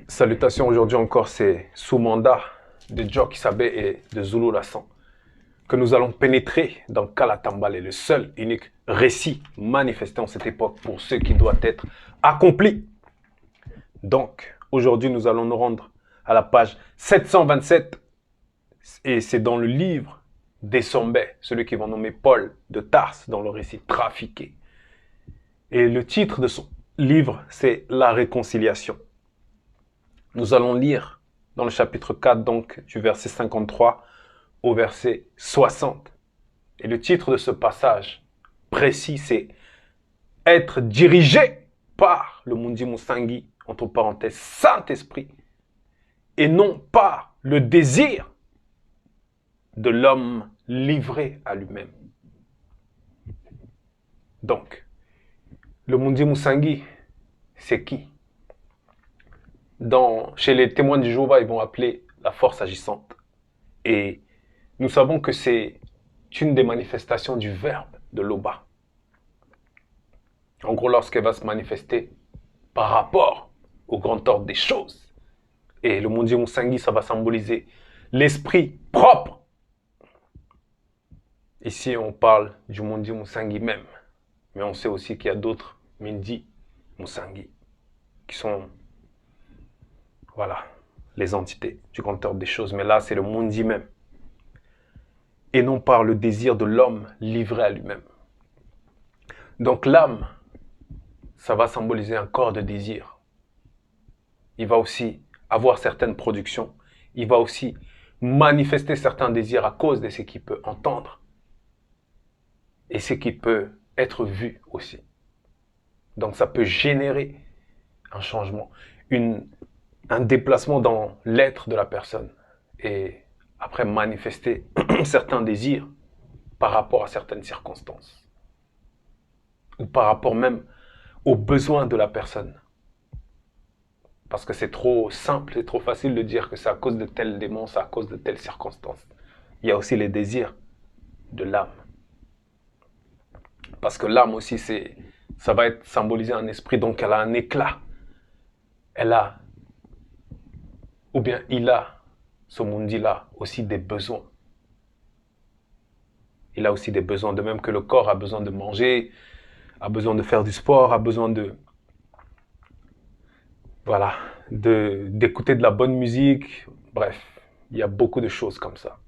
Salutations, aujourd'hui encore, c'est sous mandat de Jock Isabe et de Zulu Lassan que nous allons pénétrer dans Kalatambale, le seul unique récit manifesté en cette époque pour ce qui doit être accompli. Donc, aujourd'hui, nous allons nous rendre à la page 727 et c'est dans le livre des Sombais, celui qu'ils vont nommer Paul de Tarse dans le récit trafiqué. Et le titre de son livre, c'est La réconciliation. Nous allons lire dans le chapitre 4, donc du verset 53 au verset 60. Et le titre de ce passage précis, c'est « Être dirigé par le Mundi Musangi », entre parenthèses, Saint-Esprit, et non par le désir de l'homme livré à lui-même. Donc, le Mundi Musangi, c'est qui? Chez les témoins de Jéhovah, ils vont appeler la force agissante. Et nous savons que c'est une des manifestations du verbe de l'Oba. En gros, lorsqu'elle va se manifester par rapport au grand ordre des choses. Et le Mundi Musangi, ça va symboliser l'esprit propre. Ici, on parle du Mundi Musangi même. Mais on sait aussi qu'il y a d'autres Mundi Musangi qui sont, voilà, les entités du grand ordre des choses. Mais là, c'est le Mundi même. Et non par le désir de l'homme livré à lui-même. Donc l'âme, ça va symboliser un corps de désir. Il va aussi avoir certaines productions. Il va aussi manifester certains désirs à cause de ce qu'il peut entendre. Et ce qui peut être vu aussi. Donc ça peut générer un changement, un déplacement dans l'être de la personne. Et après manifester certains désirs par rapport à certaines circonstances. Ou par rapport même aux besoins de la personne. Parce que c'est trop simple, c'est trop facile de dire que c'est à cause de tel démon, c'est à cause de telle circonstance. Il y a aussi les désirs de l'âme. Parce que l'âme aussi, ça va être symbolisé un esprit, donc elle a un éclat. Elle a, ou bien il a, ce mundi-là, aussi des besoins. Il a aussi des besoins, de même que le corps a besoin de manger, a besoin de faire du sport, a besoin de, voilà, d'écouter de la bonne musique. Bref, il y a beaucoup de choses comme ça.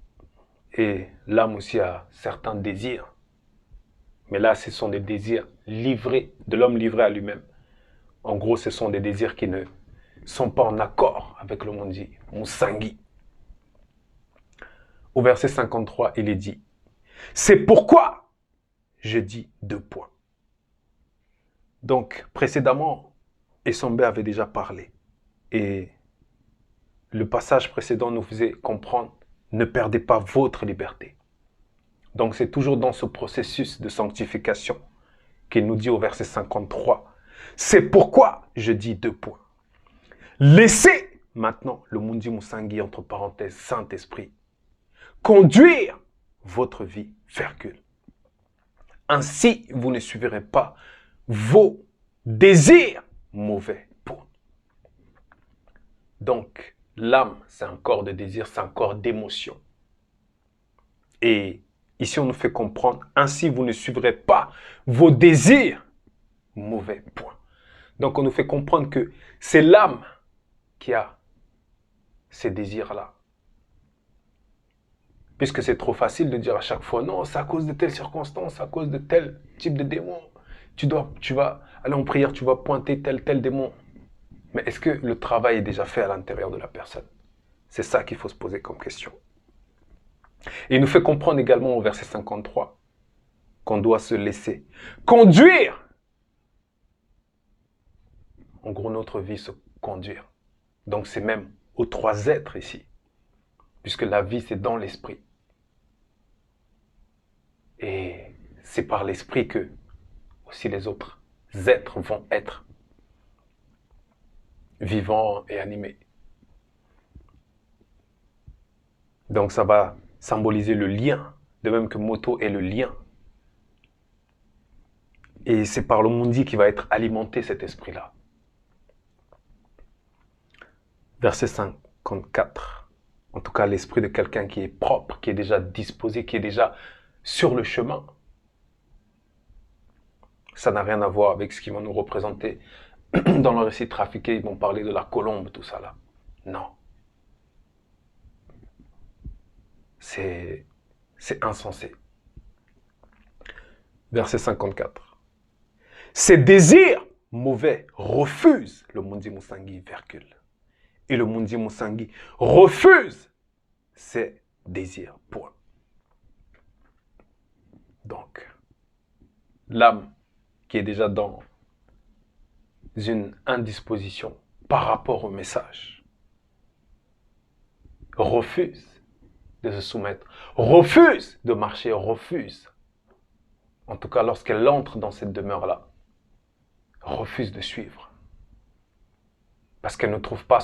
Et l'âme aussi a certains désirs. Mais là, ce sont des désirs livrés, de l'homme livré à lui-même. En gros, ce sont des désirs qui ne sont pas en accord avec le Mundi Musangi. Au verset 53, il est dit « C'est pourquoi je dis 2 points ». Donc, précédemment, Essombe avait déjà parlé. Et le passage précédent nous faisait comprendre « Ne perdez pas votre liberté ». Donc, c'est toujours dans ce processus de sanctification qu'il nous dit au verset 53 « C'est pourquoi je dis 2 points ». Laissez maintenant le Mundi Musangi, entre parenthèses, Saint-Esprit, conduire votre vie fercule. Ainsi, vous ne suivrez pas vos désirs mauvais pour. Donc, l'âme, c'est un corps de désir, c'est un corps d'émotion. Et ici, on nous fait comprendre, ainsi, vous ne suivrez pas vos désirs mauvais point. Donc, on nous fait comprendre que c'est l'âme qui a ces désirs-là. Puisque c'est trop facile de dire à chaque fois, non, c'est à cause de telle circonstance, à cause de tel type de démon. Tu vas aller en prière, tu vas pointer tel démon. Mais est-ce que le travail est déjà fait à l'intérieur de la personne? C'est ça qu'il faut se poser comme question. Et il nous fait comprendre également au verset 53 qu'on doit se laisser conduire. En gros, notre vie se conduire. Donc c'est même aux 3 êtres ici. Puisque la vie, c'est dans l'esprit. Et c'est par l'esprit que aussi les autres êtres vont être vivants et animés. Donc ça va symboliser le lien, de même que moto est le lien. Et c'est par le mundi qui va être alimenté cet esprit-là. Verset 54. En tout cas, l'esprit de quelqu'un qui est propre, qui est déjà disposé, qui est déjà sur le chemin. Ça n'a rien à voir avec ce qu'ils vont nous représenter dans le récit trafiqué. Ils vont parler de la colombe, tout ça là. Non. C'est insensé. Verset 54. Ses désirs mauvais refusent le Mundi Musangi Vercule. Et le Mundi Musangi refuse ses désirs. Point. Donc, l'âme qui est déjà dans une indisposition par rapport au message refuse de se soumettre, refuse de marcher, refuse, en tout cas lorsqu'elle entre dans cette demeure-là, refuse de suivre. Parce qu'elle ne trouve pas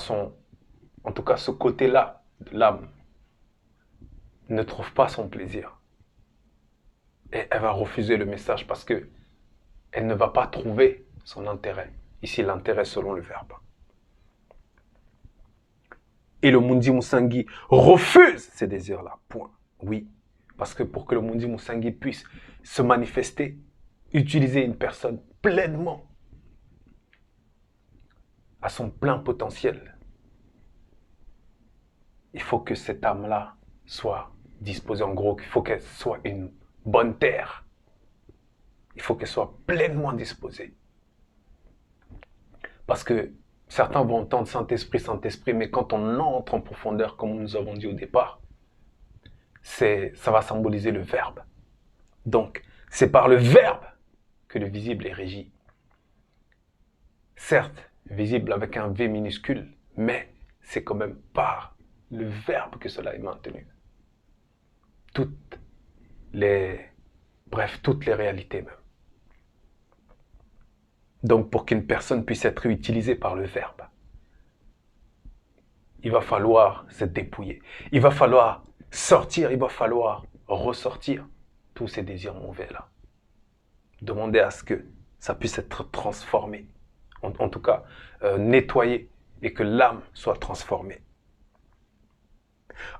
en tout cas ce côté-là de l'âme, ne trouve pas son plaisir. Et elle va refuser le message parce que elle ne va pas trouver son intérêt. Ici, l'intérêt selon le verbe. Et le Mundi Musangi refuse ces désirs-là. Point. Oui. Parce que pour que le Mundi Musangi puisse se manifester, utiliser une personne pleinement à son plein potentiel, il faut que cette âme-là soit disposée. En gros, il faut qu'elle soit une bonne terre. Il faut qu'elle soit pleinement disposée. Parce que certains vont entendre Saint-Esprit, Saint-Esprit, mais quand on entre en profondeur, comme nous avons dit au départ, ça va symboliser le verbe. Donc, c'est par le verbe que le visible est régi. Certes, visible avec un V minuscule, mais c'est quand même par le verbe que cela est maintenu. Toutes les réalités même. Donc, pour qu'une personne puisse être utilisée par le verbe, il va falloir se dépouiller. Il va falloir sortir, il va falloir ressortir tous ces désirs mauvais-là. Demander à ce que ça puisse être transformé. En tout cas, nettoyé et que l'âme soit transformée.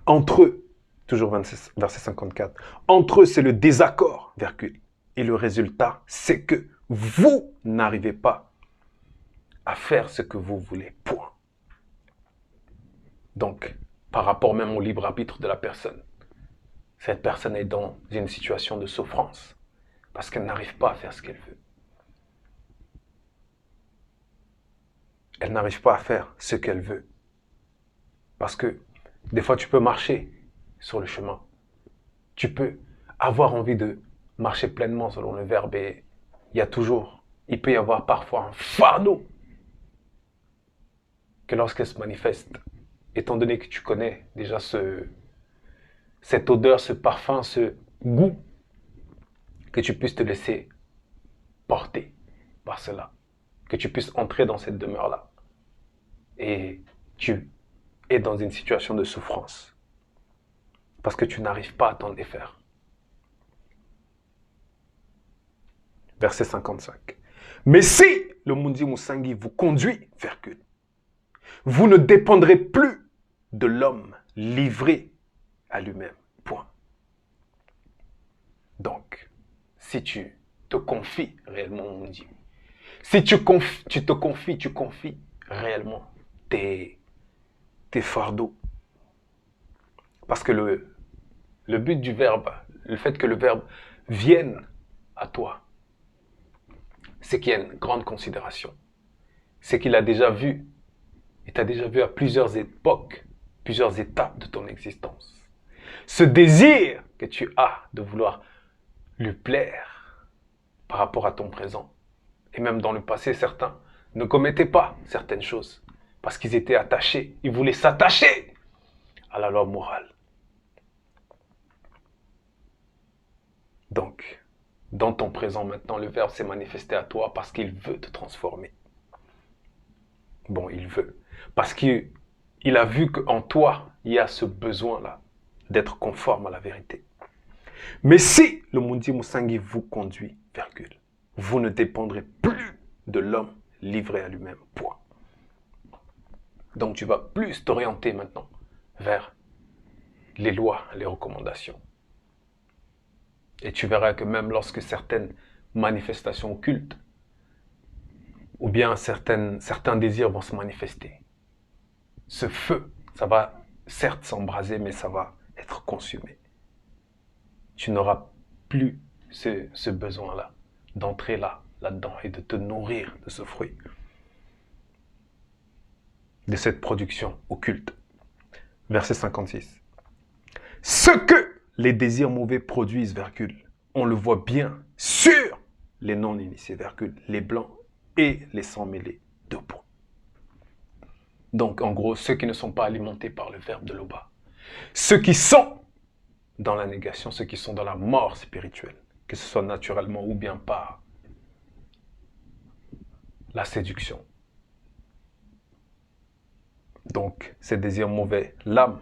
Entre eux, toujours verset 54, entre eux, c'est le désaccord, virgule. Et le résultat, c'est que vous n'arrivez pas à faire ce que vous voulez, point. Donc, par rapport même au libre arbitre de la personne, cette personne est dans une situation de souffrance parce qu'elle n'arrive pas à faire ce qu'elle veut. Elle n'arrive pas à faire ce qu'elle veut. Parce que des fois, tu peux marcher sur le chemin. Tu peux avoir envie de marcher pleinement selon le verbe et il peut y avoir parfois un fardeau que lorsqu'elle se manifeste, étant donné que tu connais déjà cette odeur, ce parfum, ce goût, que tu puisses te laisser porter par cela, que tu puisses entrer dans cette demeure-là. Et tu es dans une situation de souffrance parce que tu n'arrives pas à t'en défaire. Verset 55. Mais si le Mundi Musangi vous conduit, virgule, vous ne dépendrez plus de l'homme livré à lui-même. Point. Donc, si tu te confies réellement au Mundi, si tu te confies réellement tes fardeaux. Parce que le but du verbe, le fait que le verbe vienne à toi, c'est qu'il y a une grande considération. C'est qu'il a déjà vu, il t'a déjà vu à plusieurs époques, plusieurs étapes de ton existence. Ce désir que tu as de vouloir lui plaire par rapport à ton présent, et même dans le passé, certains ne commettaient pas certaines choses parce qu'ils étaient attachés, ils voulaient s'attacher à la loi morale. Donc, dans ton présent maintenant, le Verbe s'est manifesté à toi parce qu'il veut te transformer. Bon, il veut. Parce qu'il a vu qu'en toi, il y a ce besoin-là d'être conforme à la vérité. Mais si le Mundi Musangi vous conduit, virgule, vous ne dépendrez plus de l'homme livré à lui-même. Point. Donc tu vas plus t'orienter maintenant vers les lois, les recommandations. Et tu verras que même lorsque certaines manifestations occultes ou bien certains désirs vont se manifester, ce feu, ça va certes s'embraser, mais ça va être consumé. Tu n'auras plus ce besoin-là d'entrer là-dedans et de te nourrir de ce fruit, de cette production occulte. Verset 56. Ce que les désirs mauvais produisent, virgule, on le voit bien sur les non-initiés, virgule, les blancs et les sans-mêlés, 2 points. Donc, en gros, ceux qui ne sont pas alimentés par le verbe de l'Oba. Ceux qui sont dans la négation, ceux qui sont dans la mort spirituelle, que ce soit naturellement ou bien par la séduction. Donc, ces désirs mauvais, l'âme,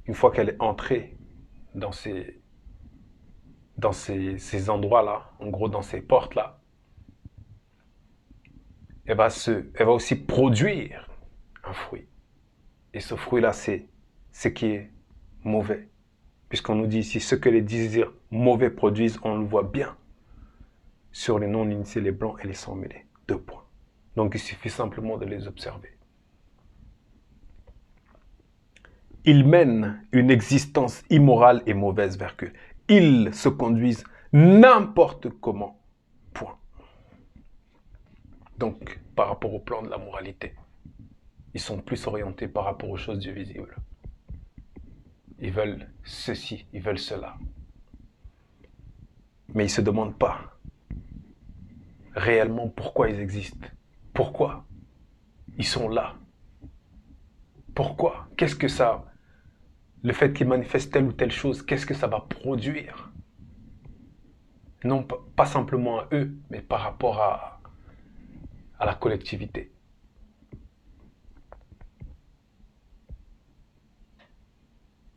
une fois qu'elle est entrée dans ces endroits-là, en gros dans ces portes-là, elle va aussi produire un fruit. Et ce fruit-là, c'est ce qui est mauvais. Puisqu'on nous dit ici, ce que les désirs mauvais produisent, on le voit bien sur les non-initiés, les blancs et les sans-mêlés. 2 points. Donc il suffit simplement de les observer. Ils mènent une existence immorale et mauvaise, virgule. Ils se conduisent n'importe comment. Point. Donc, par rapport au plan de la moralité, ils sont plus orientés par rapport aux choses du visible. Ils veulent ceci, ils veulent cela. Mais ils ne se demandent pas réellement pourquoi ils existent. Pourquoi ils sont là. Pourquoi? Qu'est-ce que ça... Le fait qu'ils manifestent telle ou telle chose, qu'est-ce que ça va produire? Non pas simplement à eux, mais par rapport à la collectivité.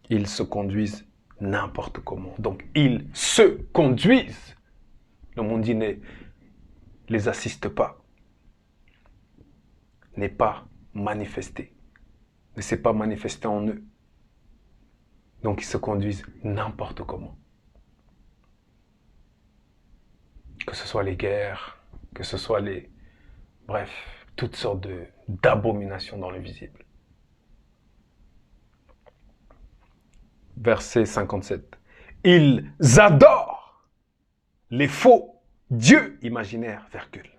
Ils se conduisent n'importe comment. Donc, ils se conduisent. Le Mundi ne les assiste pas. N'est pas manifesté. Ne s'est pas manifesté en eux. Donc, ils se conduisent n'importe comment. Que ce soit les guerres, que ce soit les... Bref, toutes sortes d'abominations dans le visible. Verset 57. Ils adorent les faux dieux imaginaires, virgule.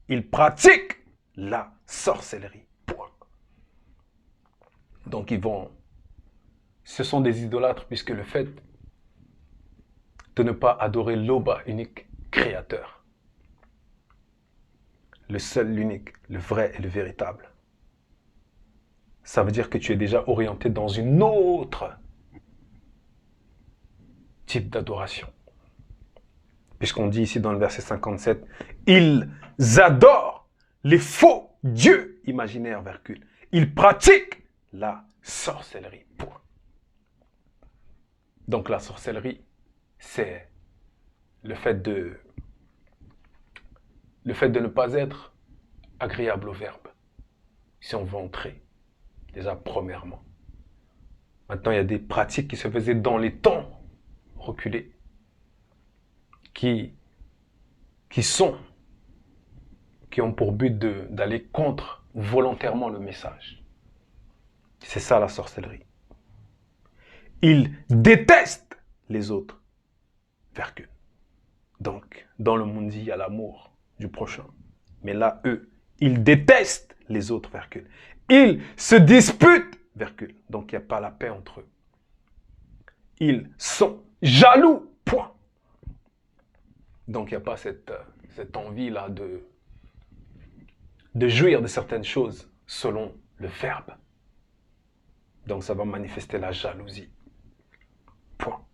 Ils pratiquent la sorcellerie, point. Donc ce sont des idolâtres puisque le fait de ne pas adorer l'Oba, unique créateur, le seul, l'unique, le vrai et le véritable, ça veut dire que tu es déjà orienté dans une autre type d'adoration. Puisqu'on dit ici dans le verset 57, ils adorent les faux dieux imaginaires, virgule. Ils pratiquent la sorcellerie, point. Donc la sorcellerie, c'est le fait de ne pas être agréable au verbe. Si on veut entrer, déjà premièrement. Maintenant, il y a des pratiques qui se faisaient dans les temps reculés, qui ont pour but d'aller contre volontairement le message. C'est ça la sorcellerie. Ils détestent les autres, virgule. Donc, dans le monde, il y a l'amour du prochain. Mais là, eux, ils détestent les autres, virgule. Ils se disputent, virgule. Donc, il n'y a pas la paix entre eux. Ils sont jaloux, point. Donc, il n'y a pas cette envie-là de jouir de certaines choses selon le verbe. Donc, ça va manifester la jalousie. Point.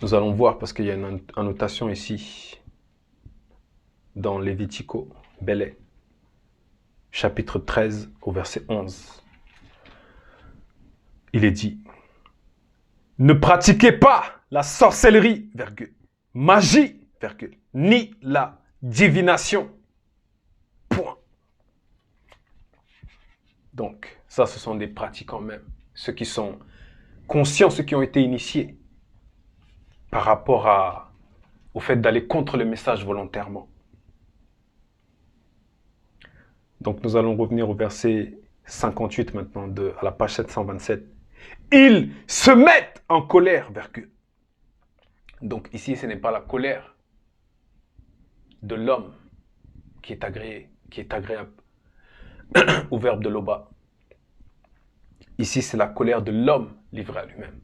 Nous allons voir, parce qu'il y a une annotation ici, dans Lévitico, Belé, chapitre 13, au verset 11. Il est dit, ne pratiquez pas la sorcellerie, virgule, magie, virgule, ni la divination, Donc, ça, ce sont des pratiquants même. Ceux qui sont conscients, ceux qui ont été initiés par rapport au fait d'aller contre le message volontairement. Donc, nous allons revenir au verset 58 maintenant, à la page 727. Ils se mettent en colère, virgule. Donc, ici, ce n'est pas la colère de l'homme qui est agréable au verbe de Loba. Ici, c'est la colère de l'homme livré à lui-même.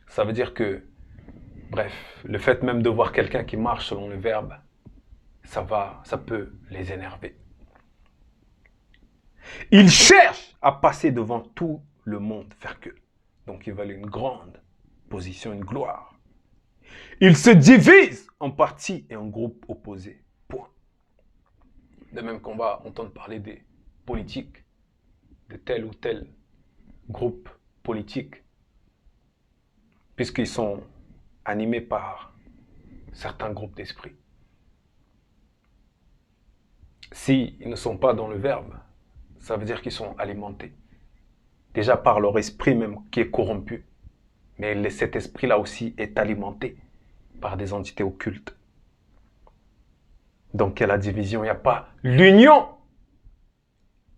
Ça veut dire que, bref, le fait même de voir quelqu'un qui marche selon le verbe, ça peut les énerver. Ils cherchent à passer devant tout le monde, virgule. Donc, ils veulent une grande position, une gloire. Ils se divisent en partis et en groupes opposés. Point. De même qu'on va entendre parler des politiques, de tel ou tel groupe politique, puisqu'ils sont animés par certains groupes d'esprit. S'ils ne sont pas dans le verbe, ça veut dire qu'ils sont alimentés. Déjà par leur esprit même qui est corrompu. Mais cet esprit-là aussi est alimenté par des entités occultes. Donc il y a la division, il n'y a pas l'union,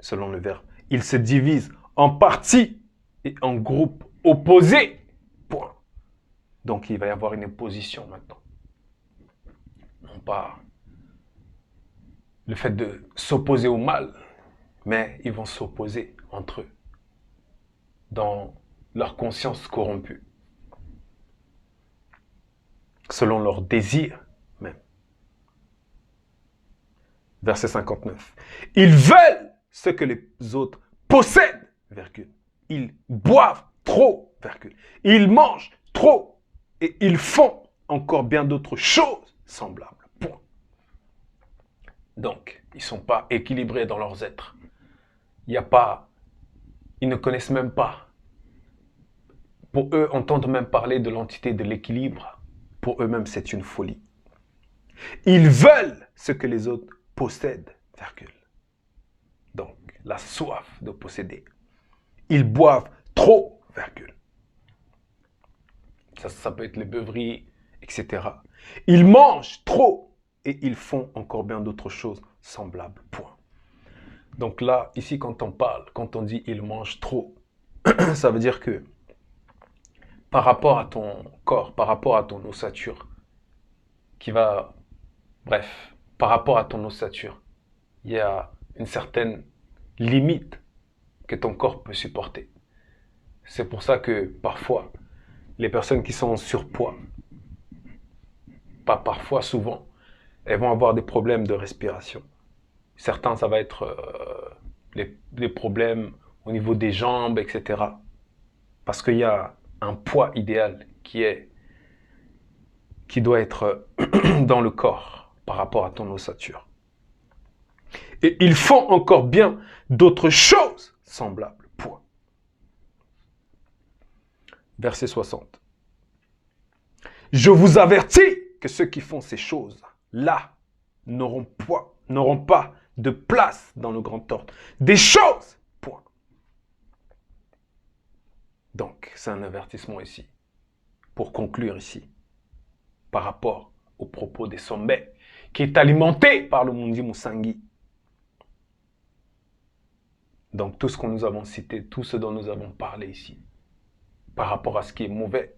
selon le verbe. Ils se divisent en parties et en groupes opposés. Point. Donc il va y avoir une opposition maintenant. Non pas le fait de s'opposer au mal, mais ils vont s'opposer entre eux, dans leur conscience corrompue, selon leurs désirs même. Verset 59. Ils veulent ce que les autres possèdent, virgule. Ils boivent trop, virgule. Ils mangent trop et ils font encore bien d'autres choses semblables. Point. Donc, ils ne sont pas équilibrés dans leurs êtres. Ils ne connaissent même pas. Pour eux, entendre même parler de l'entité de l'équilibre, pour eux-mêmes, c'est une folie. Ils veulent ce que les autres possèdent, virgule. Donc, la soif de posséder. Ils boivent trop, virgule. Ça peut être les beuveries, etc. Ils mangent trop et ils font encore bien d'autres choses semblables, point. Donc là, ici, quand on dit « ils mangent trop », ça veut dire que par rapport à ton corps, par rapport à ton ossature, par rapport à ton ossature, il y a une certaine limite que ton corps peut supporter. C'est pour ça que parfois, les personnes qui sont en surpoids, pas parfois, souvent, elles vont avoir des problèmes de respiration. Certains, ça va être des problèmes au niveau des jambes, etc. Parce qu'il y a un poids idéal qui doit être dans le corps par rapport à ton ossature. Et ils font encore bien d'autres choses semblables. Point. Verset 60. Je vous avertis que ceux qui font ces choses-là n'auront pas de place dans le grand ordre des choses. Point. Donc, c'est un avertissement ici, pour conclure ici, par rapport au propos des sommets, qui est alimenté par le Mundi Musangi. Donc, tout ce que nous avons cité, tout ce dont nous avons parlé ici, par rapport à ce qui est mauvais,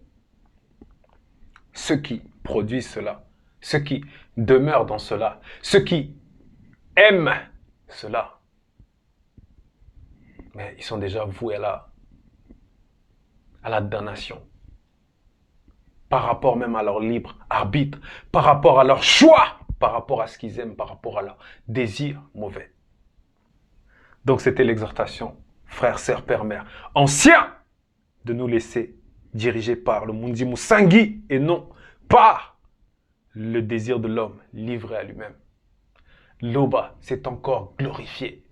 ceux qui produisent cela, ceux qui demeurent dans cela, ceux qui aiment cela, mais ils sont déjà voués à la damnation. Par rapport même à leur libre arbitre, par rapport à leur choix, par rapport à ce qu'ils aiment, par rapport à leur désir mauvais. Donc c'était l'exhortation, frères, sœurs, père, mère, anciens, de nous laisser diriger par le Mundi Musangi et non par le désir de l'homme livré à lui-même. Loba s'est encore glorifié